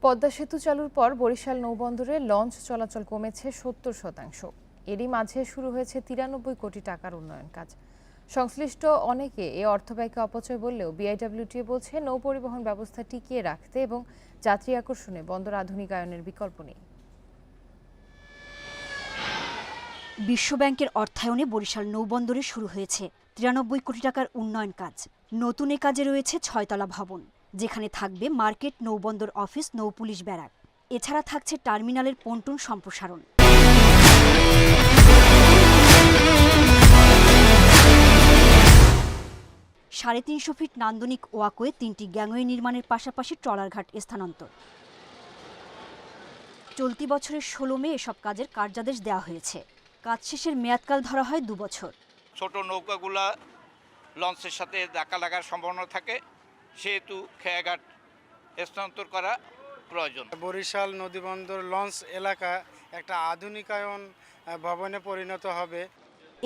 পদ্মা সেতু চালুর পর বরিশাল নৌবন্দরে লঞ্চ চলাচল কমেছে ৭০%। এরই মাঝে শুরু হয়েছে ৯৩ কোটি টাকার উন্নয়ন কাজ। সংশ্লিষ্ট অনেকে এ অর্থব্যয়কে অপচয় বললেও বিআইডব্লিউটিএ বলছে নৌ পরিবহন ব্যবস্থা টিকিয়ে রাখতে এবং যাত্রী আকর্ষণে বন্দর আধুনিকায়নের বিকল্প নেই। বিশ্বব্যাংকের অর্থায়নে বরিশাল নৌবন্দরে শুরু হয়েছে ৯৩ কোটি টাকার উন্নয়ন কাজ। নতুন এ কাজে রয়েছে ৬তলা ভবন, যেখানে থাকবে মার্কেট, নৌবন্দর অফিস, নৌপুলিশ ব্যারাক। এছাড়া থাকছে টার্মিনালের পন্টুন সম্প্রসারণ। ৩৫০ ফিট নান্দনিক ওয়াকওয়ে, ৩টি গ্যাংওয়ে নির্মাণের পাশাপাশি ট্রলারঘাট স্থানান্তর। চলতি বছরের ১৬ মে এসব কাজের কার্যাদেশ দেওয়া হয়েছে। কাজ শেষের মেয়াদকাল ধরা হয় ২ বছর। ছোট নৌকাগুলা লঞ্চের সাথে ধাক্কা লাগার সম্ভাবনা থাকে, সেহেতু খেয়াঘাট স্থানান্তর করা প্রয়োজন। বরিশাল নদীবন্দর লঞ্চ এলাকা একটা আধুনিকায়ন ভবনে পরিণত হবে।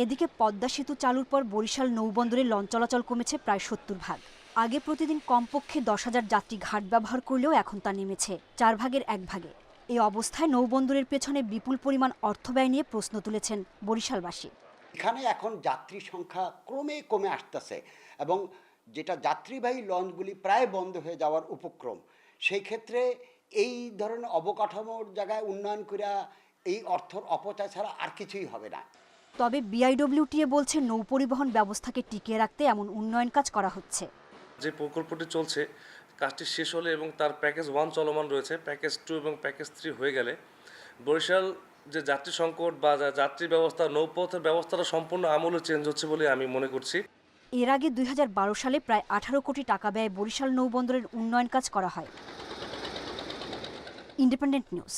এদিকে পদ্মা সেতু চালুর পর বরিশাল নৌবন্দরে লঞ্চ চলাচল কমেছে প্রায় ৭০%। আগে প্রতিদিন কমপক্ষে ১০,০০০ যাত্রী ঘাট ব্যবহার করলেও এখন তা নেমেছে ৪ ভাগের ১ ভাগে। এই অবস্থায় নৌবন্দরের পেছনে বিপুল পরিমাণ অর্থব্যয় নিয়ে প্রশ্ন তুলেছেন বরিশালবাসী। এখানে এখন যাত্রী সংখ্যা ক্রমে কমে আসতেছে এবং যেটা যাত্রীবাহী লঞ্চগুলি প্রায় বন্ধ হয়ে যাওয়ার উপক্রম। সেই ক্ষেত্রে এই ধরনের অবকাঠামোর জায়গায় উন্নয়ন করা এই অর্থর অপচয় ছাড়া আর কিছুই হবে না। তবে বিআইডব্লিউটিএ বলছে নৌ পরিবহন ব্যবস্থাকে টিকিয়ে রাখতে এমন উন্নয়ন কাজ করা হচ্ছে। যে প্রকল্পটি চলছে, কাজটি শেষ হলে এবং তার প্যাকেজ 1 চলমান রয়েছে, প্যাকেজ 2 এবং প্যাকেজ 3 হয়ে গেলে বরিশাল যে যাত্রী সংকট বা যাত্রী ব্যবস্থা, নৌপথের ব্যবস্থাটা সম্পূর্ণ আমূলে চেঞ্জ হচ্ছে বলে আমি মনে করছি। এর আগে ২০১২ সালে প্রায় ১৮ কোটি টাকা ব্যয়ে বরিশাল নৌবন্দরের উন্নয়ন কাজ করা হয়। Independent news.